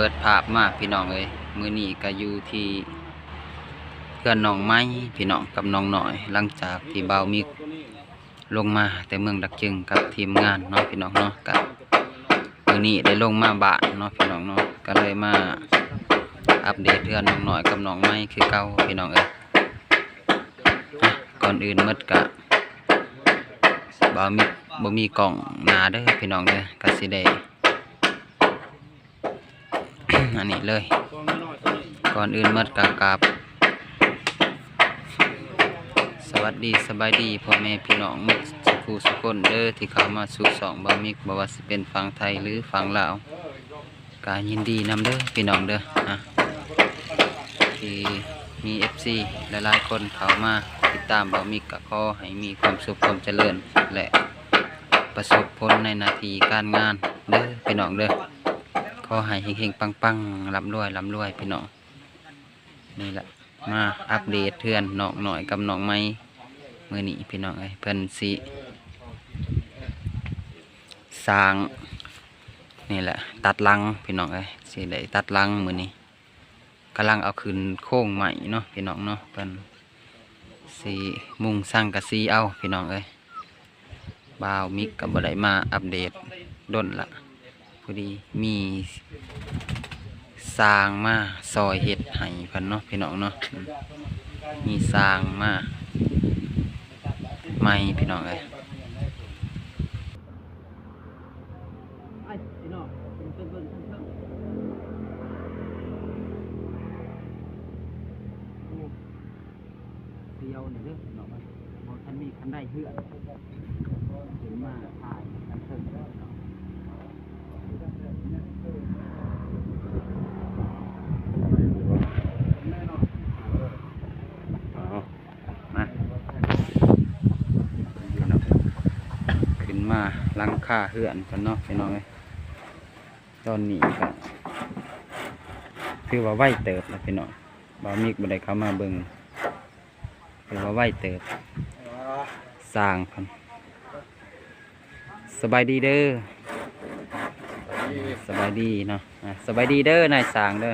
ปิดภาพมาพี่น้องเลยมื้อนี้ก็อยู่ที่เพื่อนน้องไม้พี่น้องกับน้องหน่อยหลังจากที่เบามิกลงมาแต่เมืองดักจึงกับทีมงานเนาะพี่น้องเนาะกับมื้อนี้ได้ลงมาบ้านเนาะพี่น้องเนาะก็เลยมาอัปเดตเพื่อนน้องหน่อยกับน้องไม้คือเก่าพี่น้องเอ้ยก่อนอื่นหมดกะเบามิกบ่มีกล่องหนาเด้อพี่น้องเด้อก็สิได้ อันนี้เลยก่อนอื่นมัดกราบสวัสดีสบายดีพ่อแม่พี่น้องมุกสุขสุขคนเด้อที่เข้ามาสู่สองบามิกบ่ว่าสิเป็นฝั่งไทยหรือฝั่งลาวก็ยินดีนำเด้อพี่น้องเด้อที่มี FC หลายๆคนเข้ามาติดตามบามิกก็ขอให้มีความสุขความเจริญและประสบผลในหน้าที่การงานเด้อพี่น้องเด้อขอให้เฮงๆปังๆร่ำรวยพี่น้องนี่แหละมาอัปเดตเพื่อนน้องหน่อยกับน้องไม้มื้อนี้พี่น้องเอ้ยเพิ่นสิสร้างนี่แหละตัดลังพี่น้องเอ้ยสิได้ตัดลังมื้อนี้กำลังเอาขึ้นโค้งใหม่เนาะพี่น้องเนาะเพิ่นสิมุ่งสร้างกะสีเอาพี่น้องเอ้ยบ่าวมิกก็บ่ได้มาอัปเดตด้นละพอดีมีสร้างมาซอยเห็ดให้เพิ่นเนาะพี่น้องเนาะมีสร้างมาใหม่พี่น้องเอ้ยเดียวนี่เด้อพี่น้องบ่ทันมีคันได้เหือถึงมาถ่ายอันเพิ่นมาหลังคาเหือนกันเนาะพี่น้องเอ้ยตอนนี้ก็ถือว่าไหวเติบแล้วพี่น้องบ่มีบ่ได้เข้ามาเบิ่งถือว่าไหวเติบสร้างพันสบายดีเด้อสบายดีเนาะสบายดีเด้อนายสร้างเด้อ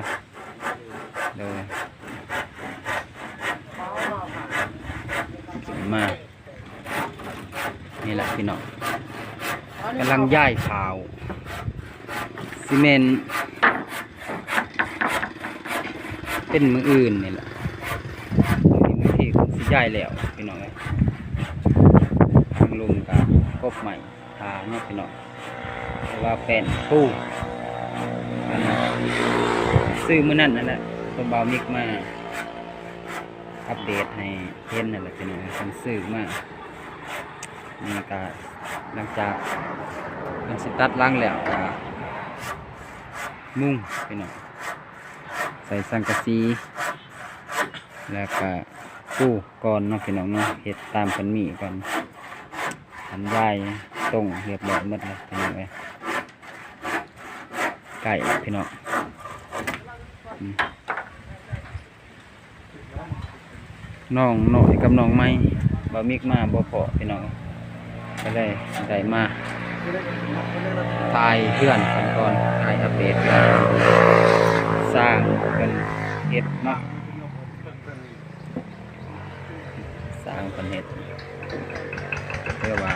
มานี่แหละพี่น้องกำลังย้ายขาวซีเมนต์เป็นมืออื่นนี่แหละมือที่ผมสิย้ายแล้วพี่น้องเลยลุงกับกบใหม่ทาเนาะพี่น้องว่าแผ่นปูซื้อมื้อนั้นนั่นแหละตัวเบามิกมาอัปเดตให้เห็นนั่นแหละพี่น้องผมซื้อมานี่ก็หลังจากมันสิตัดล้างแล้วก็มุ้งพี่น้องใส่สังกะสีแล้วก็ปูก่อนเนาะพี่น้องเนาะเฮ็ดตามกันมีก่อนทันย้ายตรงเรียบร้อยหมดแล้วพี่น้องเอ้ยไก่พี่น้องน้องหน่อยกับน้องไม้บ่มิกมาบ่พอพี่น้องก็ได้มาถ่ายเพื่อนกันก่อนถ่ายอัปเดตสร้างเป็นเห็ดเนาะสร้างเป็นเห็ดเรียกว่า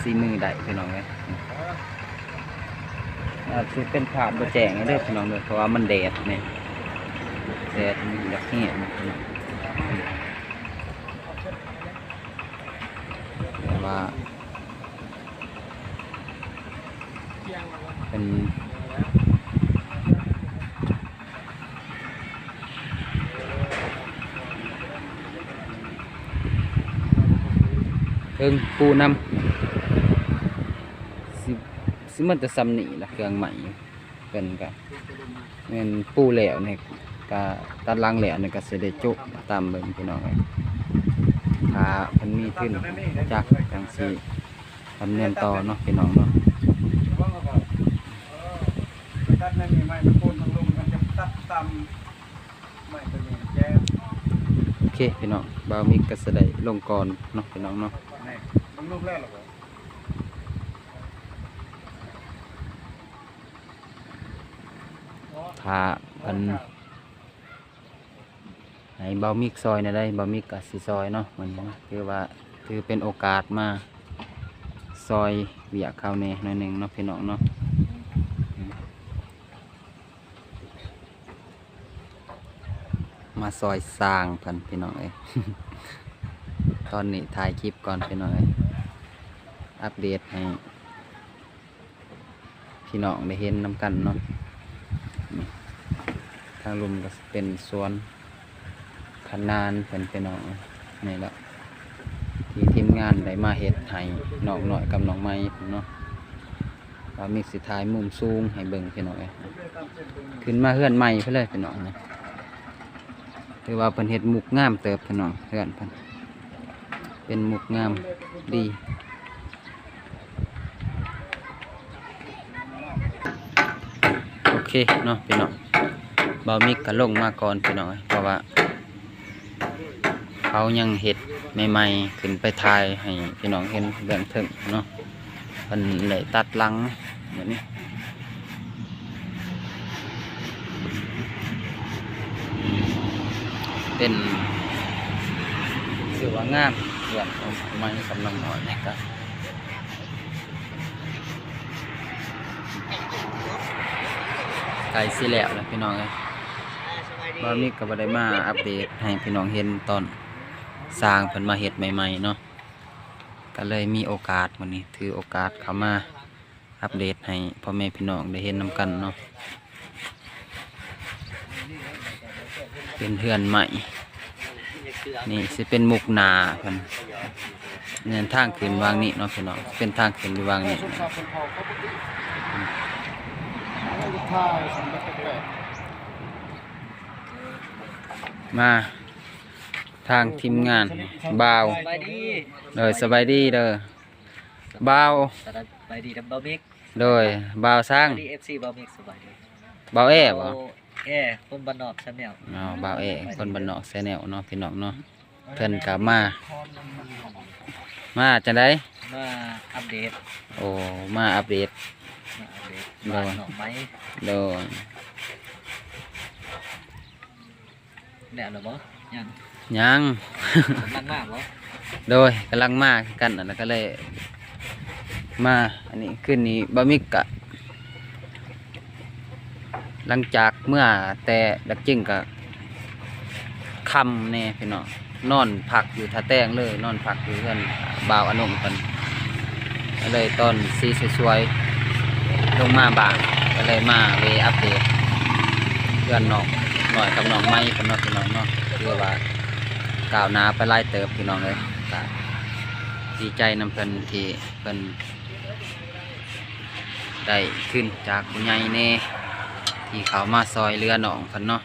ซีมือได้พี่น้องเลยคือเป็นภาพบแจ้งได้พี่น้องเลยเพราะว่ามันแดดเนี่ยแดดมันอยากเหี้ยแต่ว่าเป็นปูนำซิมันจะซ้ำหนีละเครื่องใหม่เป็นกันเงินปูแหลวเนี่ยกะตัดลังแหลวเนี่ยก็เสด็จจุตามเบิ่งพี่น้องเลยถ้ามันมีขึ้นจากจังสีดำเนินต่อเนาะพี่น้องเนาะโอเคพี่น้องบ่าวมิกก็แสดงลงก่อนเนาะพี่น้องเนาะ รูปแรกหรอ พาเพิ่นให้เบามิกซอยได้เบามิกกับสิซอยเนาะเหมือนนะถือเป็นโอกาสมาซอยเบียกข้าวแหน่หน่อยหนึ่งเนาะพี่น้องเนาะมาซอยสร้างเพิ่นพี่น้องเอ้ย ตอนนี้ถ่ายคลิปก่อนพี่น้องเอ้ยอัปเดตให้พี่น้องได้เห็นนำกันเนาะทางลุมก็เป็นสวนขนานเป็นพี่น้องนี่แหละที่ทีมงานได้มาเฮ็ดให้น้องหน่อยกับน้องไม้เนาะว่ามีสิถ่ายมุมสูงให้เบิ่งพี่น้องเอ้ยขึ้นมาเฮือนใหม่เพิ่นเลยพี่น้องนะถือว่าเพิ่นเฮ็ดมุกงามเติบพี่น้องเฮือนเพิ่นเป็นมุกงามดีโอเคเนาะพี่น้องเบามิกก็ลงมาก่อนพี่น้องเพราะว่าเขายังเห็ดใหม่ๆขึ้นไปถ่ายให้พี่น้องเห็นเบื้องถึงเนาะมันเลยตัดหลังแบบนี้เป็นสื่อว่างามเรื่องไม้กำลังหน่อยนะครับไก่สิแล้วนะพี่น้องเลยบามิกกับได้มาอัปเดตให้พี่น้องเห็นตอนสร้างเพิ่นมาเห็ดใหม่ๆเนาะก็เลยมีโอกาสวันนี้ถือโอกาสเข้ามาอัปเดตให้พ่อแม่พี่น้องได้เห็นนำกันเนาะเป็นเฮือนใหม่นี่สิเป็นมุกนาเพิ่นเนี่ยทางขึ้นวางนี่เนาะพี่น้องเป็นทางขึ้นวางนี่มาทางทีมงานบ่าวสบายดีเด้อบ่าวสบายดีดับเบิลมิกโดยบ่าวสร้าง ดีเอฟซีเบิลมิกสบายดีบ่าวบ่คนบ้านนอกชาแนลบ่าวคนบ้านนอกแชนแนลเนาะพี่น้องเนาะเพิ่นกลับมาจังได๋มาอัปเดตโอ้มาอัปเดตบ้านนอกไหมโดยแน่หรอบ่ยัง กำลังมากบ่โดยกำลังมากันแล้วก็เลยมาอันนี้ขึ้นนี้บะมิกกะหลังจากเมื่อแต่ดักจิ้งกะคำเนี่ยพี่น้องนอนพักอยู่ท่าแต้งเลยนอนพักอยู่กันบ่าวอนุกันก็เลยตอนสีสวยๆลงมาบางก็เลยมาเวอัปเดตเพื่อนน้องหน่อยกับน้องไม้กับน้องพี่น้องเนาะเพื่อว่าก่าวหนาไปไล่เติบพี่น้องเลยดีใจนำเพิ่นที่เพิ่นได้ขึ้นจากผู้ใหญ่เน่ที่เขามาซอยเรือหนองเพิ่นเนาะ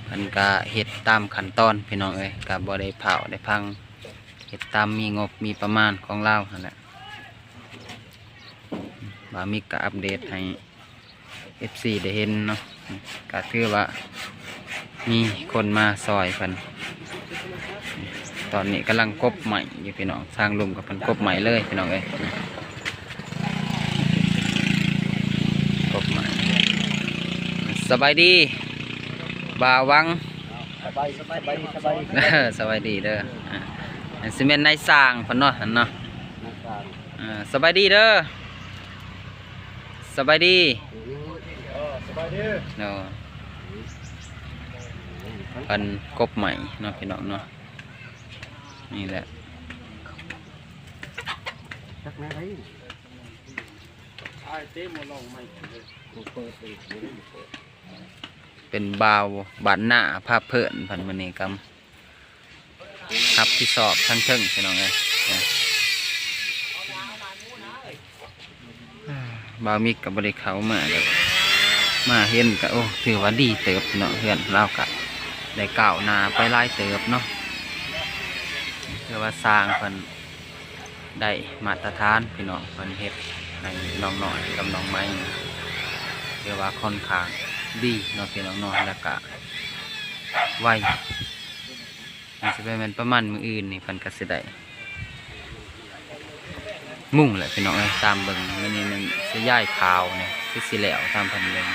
เพิ่นก็เฮ็ดตามขั้นตอนพี่น้องเอ้ยก็บ่ได้เผาได้พังเฮ็ดตามมีงบมีประมาณของเรานั่นแหละบามิกก็อัปเดตให้ FC ได้เห็นเนาะก็ถือว่ามีคนมาซอยเพิ่นตอนนี้กำลังกบใหม่อยู่พี่น้องสร้างลุมกับเพิ่นกบใหม่เลยพี่น้องเอ้ยกบใหม่สบายดีบ่าววังสบายสบายดีเด้อซีเมนต์ในสร้างเพิ่นเนาะเนาะสบายดีเด้อสบายดีเนาะเพิ่นกบใหม่เนาะพี่น้องเนาะนี่แหละเป็นบาวบานหน้าภาพเพิ่นพันมณีกรรมครับที่สอบทั้งเชิงพี่น้องเลยบาวมิกกับบริเขามาเห็นก็โอ้ถือว่าดีเติบเนาะเพื่อนเล่ากะได้ก่าวนาไปไล่เติบเนาะคือว่าสร้างเพิ่นได้มาตรฐานพี่น้องเพิ่นเฮ็ดในน้องหน่อยกับน้องไม้คือว่าค่อนข้างดีเนาะพี่น้องเนาะแล้วก็ไวมันสิเป็นประมาณมื้ออื่นนี่เพิ่นก็สิได้มุ่งแหละพี่น้องเอ้ยตามเบิ่งมันนี่มันสิย้ายข่าวเนี่ยคือสิแล้วตามเพิ่นเลย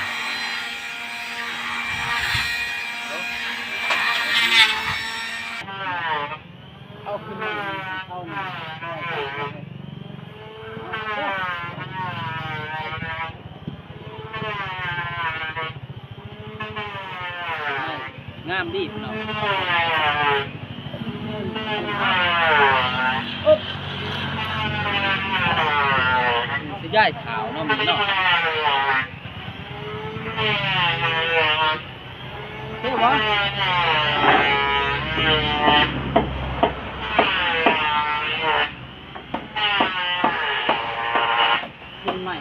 ดีพี่น้องสิย้ายขาวเนาะมันเนาะเท่บ่ขึ้นใหม่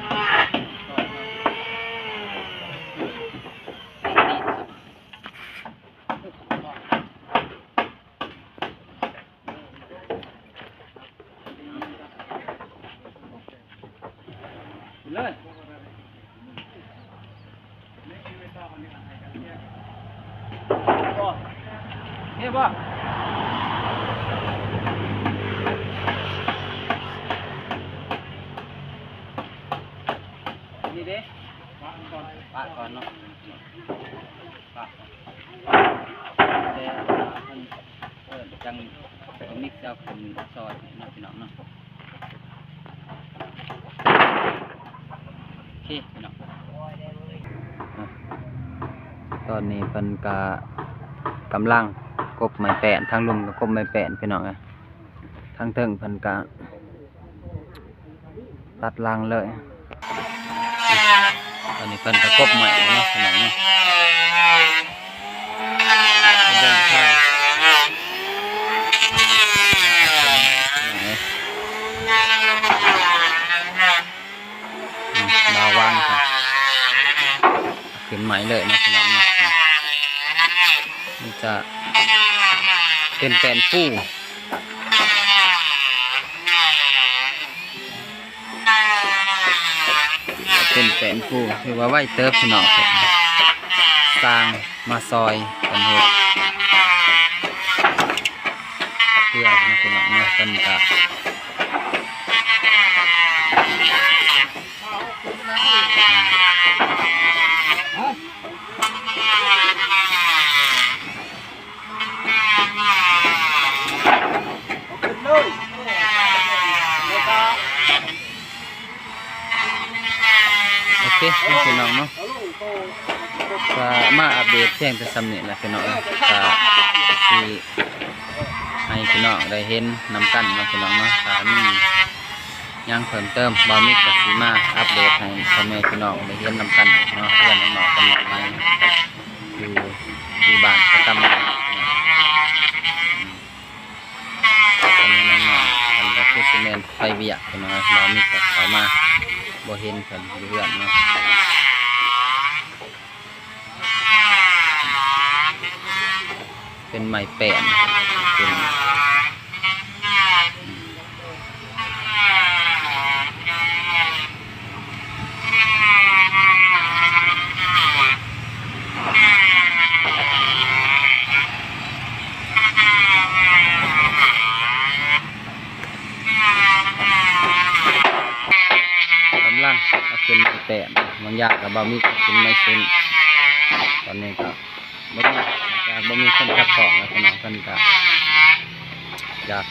เลยเฮ้ยบ่นี่เด้ปะก่อนเนาะปะแต่มันจังมิกซ์เอาเป็นซอยเนาะพี่น้องเนาะโอเคพี่น้องตอนนี้เพิ่นกำลังกบไม้แป้นทางลุมก็กบไม้แป้นพี่น้องอ่ะทางเทิงเพิ่นก็ตัดรางเลยตอนนี้เพิ่นก็กบไม้เนาะพี่น้องเนาะเดินทางดาวว่างค่ะขึ้นไม้เลยนะพี่น้องเนาะมันจะเป็นแป้นฟูเป็นแป้นฟูคือว่าไหวเติบพี่น้องสร้างมาซอยกันเฮ็ดเพื่อนะพี่น้องเนาะกันกะโอเคพี่น้องเนาะก็มาอัปเดตเพียงแต่สำเนียงแหละพี่น้องก็ที่ให้พี่น้องได้เห็นนำกันเนาะพี่น้องเนาะถ้ามียังเพิ่มเติมบ่มีก็สิมาอัปเดตให้พ่อแม่พี่น้องได้เห็นนำกันเนาะเพื่อนน้องๆกันมาอยู่ที่บ้านประจำตอนนี้น้องๆกันก็คือสิแม่นไปเวียกพี่น้องบ่มีก็เข้ามาบ่เห็นเพิ่นอยู่เพื่อนเนาะเป็นไม้แป้นเป็นกำลังเอาเป็นไม้แป้นบางอย่างก็บ่มีเป็นไม้เส้นตอนนี้ก็บ่มีคนจับของแล้วพี่น้องเพิ่นก็อยาก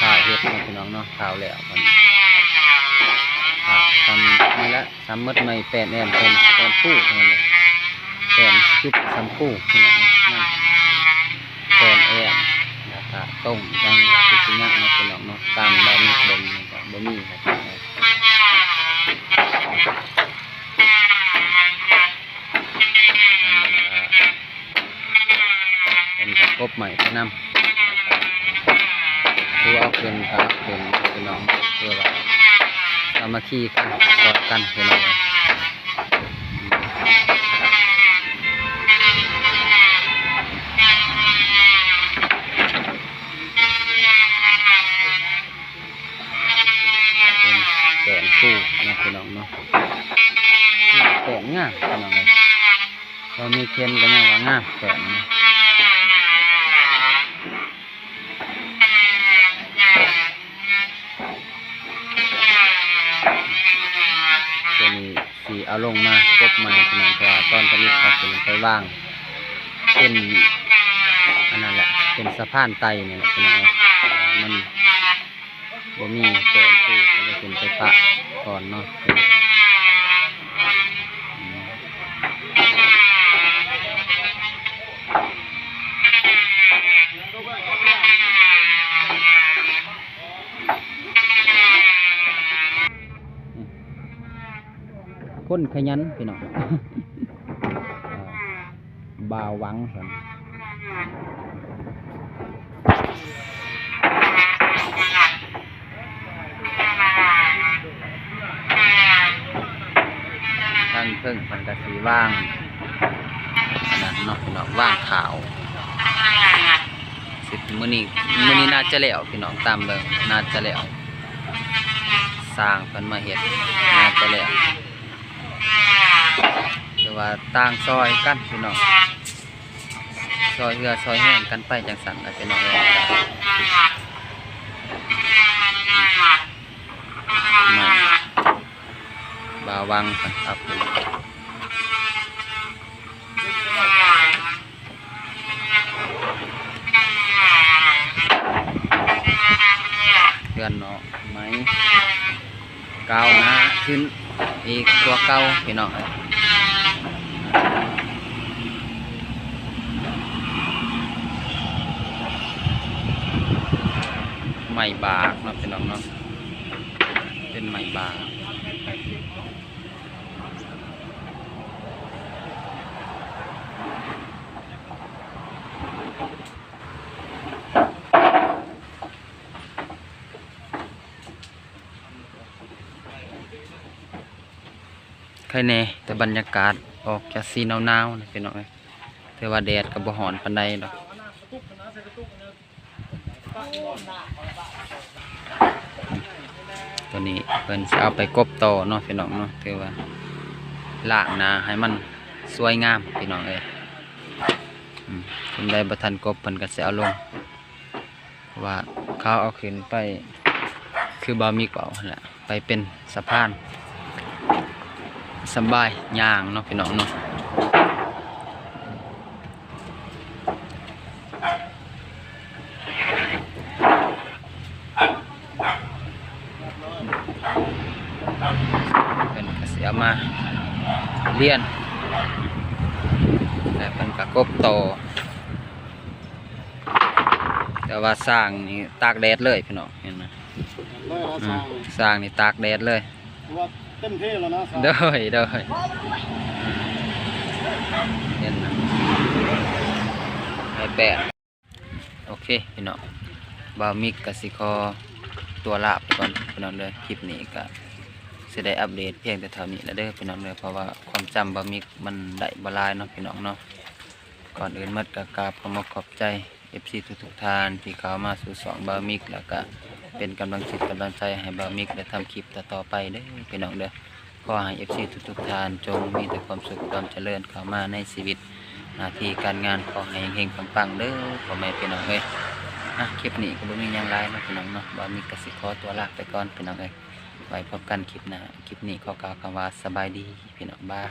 ข้าวเฮ็ดเนาะพี่น้องเนาะข้าวแล้วเพิ่นข้าวทำนี่ละทำหมดไม้แป้นแอนเป็นแป้นปูนั่นแหละแป้นจุดทำปูพี่น้องนั่นแป้นแอนแล้วก็ต้มจังคือสิยะเนาะพี่น้องเนาะตามบ่มีเบิ่งก็บ่มีครับกบใหม่ไปนำคือเอาเป็นครับเป็นพี่น้องเพื่อว่าเอามาขี่กันกอดกันพี่น้องเป็นแสนคู่นะพี่น้องเนาะแสนง่ายพี่น้องเลยเรามีเทียนกันอย่างว่าง่ายแสนสีเอาลงมากบใหม่ขนาดว่าตอนผลิตเขาเป็นไปว่างเป็นอันนั้นแหละเป็นสะพานไตเนี่ยแหละพี่น้องมันบ่มีแสนตู้ก็เลยเป็นไปปะก่อนเนาะ คนขยันพี่น้อง บ่าวหวังสันตั้งเพิ่งมันกะสีว่างอันนั้นเนาะพี่น้องว่างขาวสิมื้อนี้น่าจะแล้วพี่น้องตามเบิ่งน่าจะแล้วสร้างเพิ่นมาเฮ็ดน่าจะแล้วแต่ว่าต่างซอยกันพี่น้องซอยเรือซอยแห้งกันไปจังสั่นล่ะพี่น้องไม่บ่าววังกันครับเพื่อนเนาะไหมเก้าหน้าขึ้นอีกตัวเก้าพี่น้องไม้บากเนาะพี่น้องเนาะเป็นไม้บากใครแน่แต่บรรยากาศออกจากสีหนาวๆนะพี่น้องแต่ว่าแดดกับบ่ฮ้อนปานใดดอกตัวนี้เพิ่นจะเอาไปกบต่อเนาะพี่น้องเนาะถือว่าล้างหน้าให้มันสวยงามพี่น้องคนใดบ่ทันกบเพิ่นก็สิเอาลงว่าเขาเอาขึ้นไปคือบ่มีเก่าหั่นแหละไปเป็นสะพานสบายย่างเนาะพี่น้องเนาะเป็นกระเสียมาเลียนแต่เป็นกระกบโตแต่ว่าสร้างนี่ตากแดดเลยพี่น้องเห็นไหมสร้างนี่ตากแดดเลยเต็มที่แล้วนะเด้อเห็นนะไอแปดโอเคพี่น้องบาวมิกกับสิคอตัวลาบก่อนพี่น้องเลยคลิปนี้ก็จะได้อัปเดตเพียงแต่เท่านี้แล้วเด้อพี่น้องเลยเพราะว่าความจำบาวมิกมันได้บลายเนาะพี่น้องเนาะก่อนอื่นมัดกราบขอบใจ FC ทุกท่านที่เข้ามาสู่สองบาวมิกแล้วก็เป็นกำลังใจให้บาวมิกได้ทำคลิปต่อไปเด้อพี่น้องเด้อขอให้ FC ทุกท่านจงมีแต่ความสุขความเจริญเข้ามาในชีวิตหน้าที่การงานขอให้เฮงๆปังๆเด้อพ่อแม่พี่น้องเอ้ยคลิปนี้ก็บ่มีหยังหลายเนาะพี่น้องเนาะบาวมิกก็สิขอตัวลาไปก่อนพี่น้องเอ้ยไว้พบกันคลิปหน้าคลิปนี้ขอกล่าวคำว่าสบายดีพี่น้องบ้า